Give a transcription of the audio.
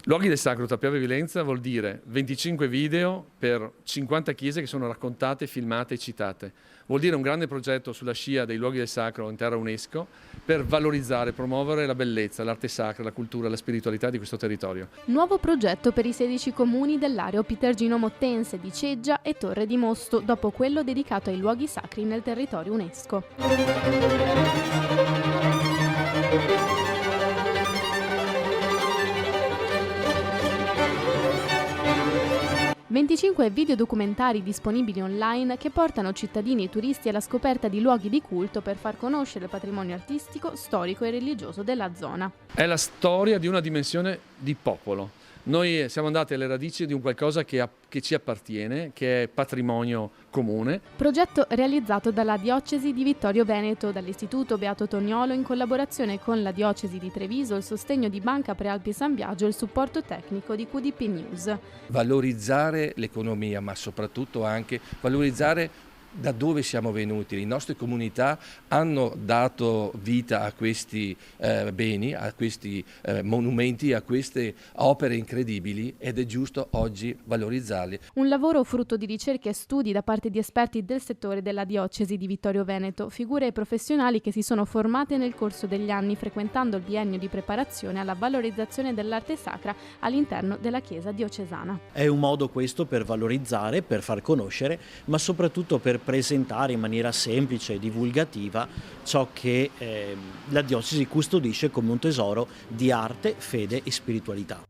Luoghi del Sacro tra Piave e Vilenza vuol dire 25 video per 50 chiese che sono raccontate, filmate e citate. Vuol dire un grande progetto sulla scia dei luoghi del sacro in terra UNESCO per valorizzare e promuovere la bellezza, l'arte sacra, la cultura, la spiritualità di questo territorio. Nuovo progetto per i 16 comuni dell'area Pitergino Mottense di Ceggia e Torre di Mosto, dopo quello dedicato ai luoghi sacri nel territorio UNESCO. 25 videodocumentari disponibili online che portano cittadini e turisti alla scoperta di luoghi di culto per far conoscere il patrimonio artistico, storico e religioso della zona. È la storia di una dimensione di popolo. Noi siamo andati alle radici di un qualcosa che ci appartiene, che è patrimonio comune. Progetto realizzato dalla Diocesi di Vittorio Veneto, dall'Istituto Beato Toniolo in collaborazione con la Diocesi di Treviso, il sostegno di Banca Prealpi San Biagio e il supporto tecnico di QDP News. Valorizzare l'economia, ma soprattutto anche valorizzare da dove siamo venuti. Le nostre comunità hanno dato vita a questi beni, a questi monumenti, a queste opere incredibili ed è giusto oggi valorizzarli. Un lavoro frutto di ricerche e studi da parte di esperti del settore della Diocesi di Vittorio Veneto, figure professionali che si sono formate nel corso degli anni frequentando il biennio di preparazione alla valorizzazione dell'arte sacra all'interno della Chiesa diocesana. È un modo questo per valorizzare, per far conoscere, ma soprattutto per presentare in maniera semplice e divulgativa ciò che la diocesi custodisce come un tesoro di arte, fede e spiritualità.